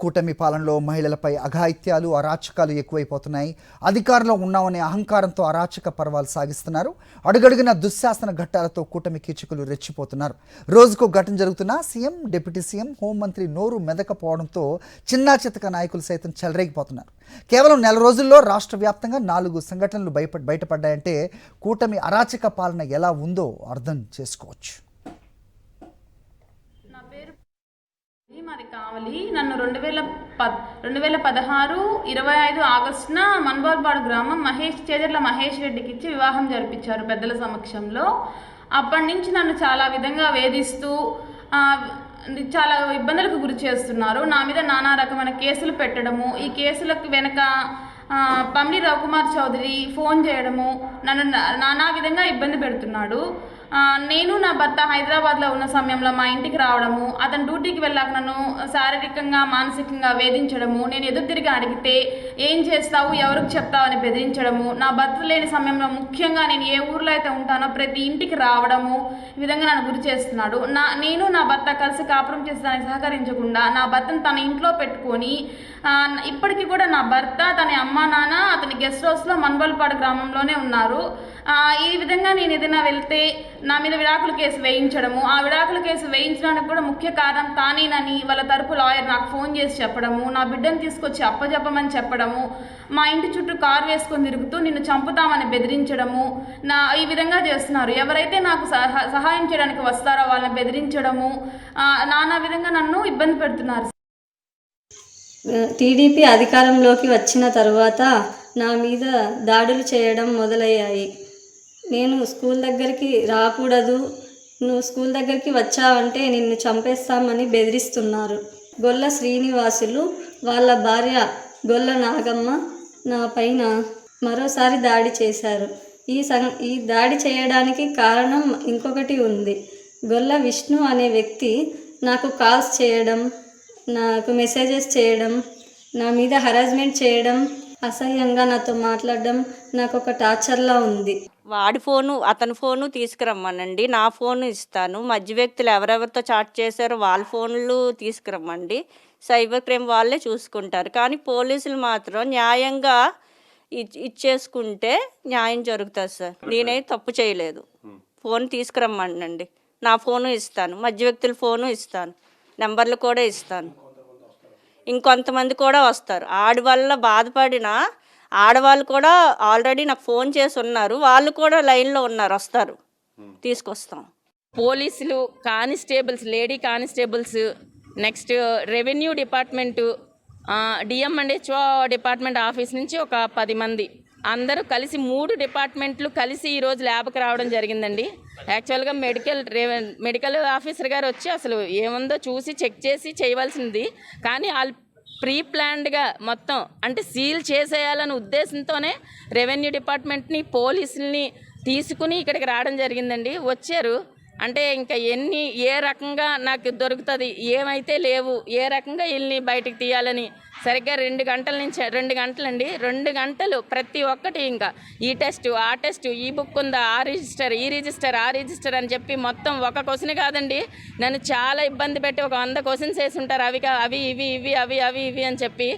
కూటమి పాలనలో మహిళలపై అఘాయిత్యాలు అరాచకాలు ఎక్కువైపోతున్నాయి. అధికారంలో ఉన్నామనే అహంకారంతో అరాచక పర్వాలు సాగిస్తున్నారు. అడుగడుగున దుశ్శాసన ఘట్టాలతో కూటమి కీచకులు రెచ్చిపోతున్నారు. రోజుకో ఘటన జరుగుతున్నా సీఎం, డిప్యూటీ సీఎం, హోంమంత్రి నోరు మెదకపోవడంతో చిన్నా చితక నాయకులు సైతం చెలరేగిపోతున్నారు. కేవలం నెల రోజుల్లో రాష్ట్ర వ్యాప్తంగా 4 సంఘటనలు బయటపడ్డాయంటే కూటమి అరాచక పాలన ఎలా ఉందో అర్థం చేసుకోవచ్చు. మాది కావలి. నన్ను 2016 25 ఆగస్టున మన్బోల్పాడు గ్రామం చేజర్ల మహేష్ రెడ్డికి ఇచ్చి వివాహం జరిపించారు పెద్దల సమక్షంలో. అప్పటి నుంచి నన్ను చాలా విధంగా వేధిస్తూ చాలా ఇబ్బందులకు గురి చేస్తున్నారు. నా మీద నానా రకమైన కేసులు పెట్టడము, ఈ కేసులకు వెనక పమ్మిడి రవికుమార్ చౌదరి ఫోన్ చేయడము, నన్ను నానా విధంగా ఇబ్బంది పెడుతున్నాడు. నేను నా భర్త హైదరాబాద్లో ఉన్న సమయంలో మా ఇంటికి రావడము, అతను డ్యూటీకి వెళ్ళాక నన్ను శారీరకంగా మానసికంగా వేధించడము, నేను ఎదురు తిరిగి అడిగితే ఏం చేస్తావు, ఎవరికి చెప్తావు అని బెదిరించడము, నా భర్త లేని సమయంలో ముఖ్యంగా నేను ఏ ఊర్లో అయితే ఉంటానో ప్రతి ఇంటికి రావడము, ఈ విధంగా నన్ను గురి చేస్తున్నాడు. నేను నా భర్త కలిసి కాపురం చేసేదానికి సహకరించకుండా నా భర్తను తన ఇంట్లో పెట్టుకొని ఇప్పటికీ కూడా నా భర్త, తన అమ్మ, నాన్న అతని గెస్ట్ హౌస్లో మన్బోల్పాడు గ్రామంలోనే ఉన్నారు. ఈ విధంగా నేను ఏదైనా వెళ్తే నా మీద విడాకుల కేసు వేయించడము, ఆ విడాకుల కేసు వేయించడానికి కూడా ముఖ్య కారణం తానేనని వాళ్ళ తరపు లాయర్ నాకు ఫోన్ చేసి చెప్పడము, నా బిడ్డను తీసుకొచ్చి అప్పజెప్పమని చెప్పడము, మా ఇంటి చుట్టూ కారు వేసుకొని తిరుగుతూ నిన్ను చంపుతామని బెదిరించడము, ఈ విధంగా చేస్తున్నారు. ఎవరైతే నాకు సహాయం చేయడానికి వస్తారో వాళ్ళని బెదిరించడము, నానా విధంగా నన్ను ఇబ్బంది పెడుతున్నారు. టీడీపీ అధికారంలోకి వచ్చిన తర్వాత నా మీద దాడులు చేయడం మొదలయ్యాయి. నేను స్కూల్ దగ్గరికి రాకూడదు, నువ్వు స్కూల్ దగ్గరికి వచ్చావంటే నిన్ను చంపేస్తామని బెదిరిస్తున్నారు. గొల్ల శ్రీనివాసులు వాళ్ళ భార్య గొల్ల నాగమ్మ నా పైన మరోసారి దాడి చేశారు. ఈ దాడి చేయడానికి కారణం ఇంకొకటి ఉంది. గొల్ల విష్ణు అనే వ్యక్తి నాకు కాల్స్ చేయడం, నాకు మెసేజెస్ చేయడం, నా మీద హరాస్మెంట్ చేయడం, అసహ్యంగా నాతో మాట్లాడడం నాకు ఒక టార్చర్లా ఉంది. వాడి ఫోను, అతని ఫోను తీసుకురమ్మనండి, నా ఫోను ఇస్తాను. మధ్య వ్యక్తులు ఎవరెవరితో చాట్ చేశారో వాళ్ళ ఫోన్లు తీసుకురమ్మండి, సైబర్ క్రైమ్ వాళ్ళే చూసుకుంటారు. కానీ పోలీసులు మాత్రం న్యాయంగా ఇచ్చేసుకుంటే న్యాయం జరుగుతుంది సార్. నేనే తప్పు చేయలేదు. ఫోన్ తీసుకురమ్మనండి, నా ఫోను ఇస్తాను, మధ్య వ్యక్తుల ఫోను ఇస్తాను, నెంబర్లు కూడా ఇస్తాను. ఇంకొంతమంది కూడా వస్తారు. ఆడవాళ్ళ బాధపడిన ఆడవాళ్ళు కూడా ఆల్రెడీ నాకు ఫోన్ చేసి ఉన్నారు, వాళ్ళు కూడా లైన్లో ఉన్నారు, వస్తారు, తీసుకొస్తాం. పోలీసులు, constables, lady constables, next revenue department, DM and HO department office నుంచి ఒక 10 మంది అందరూ కలిసి 3 డిపార్ట్మెంట్లు కలిసి ఈరోజు ల్యాబ్కి రావడం జరిగిందండి. యాక్చువల్గా మెడికల్ ఆఫీసర్ గారు వచ్చి అసలు ఏముందో చూసి చెక్ చేసి చేయవలసింది, కానీ వాళ్ళు ప్రీ ప్లాన్డ్గా మొత్తం అంటే సీల్ చేసేయాలనే ఉద్దేశంతోనే రెవెన్యూ డిపార్ట్మెంట్ని, పోలీసుల్ని తీసుకుని ఇక్కడికి రావడం జరిగిందండి. వచ్చారు అంటే ఇంకా ఏ రకంగా నాకు దొరుకుతుంది, ఏమైతే లేవు, ఏ రకంగా వీళ్ళని బయటికి తీయాలని సరిగ్గా 2 గంటల నుంచి 2 గంటలండి, 2 గంటలు ప్రతి ఒక్కటి ఇంకా ఈ టెస్ట్, ఆ టెస్ట్, ఈ బుక్ ఉందా, ఆ రిజిస్టర్, ఈ రిజిస్టర్, ఆ రిజిస్టర్ అని చెప్పి మొత్తం ఒక క్వశ్చన్ కాదండి, నన్ను చాలా ఇబ్బంది పెట్టి ఒక 100 క్వశ్చన్స్ వేసి ఉంటారు. అవి ఇవి అని చెప్పి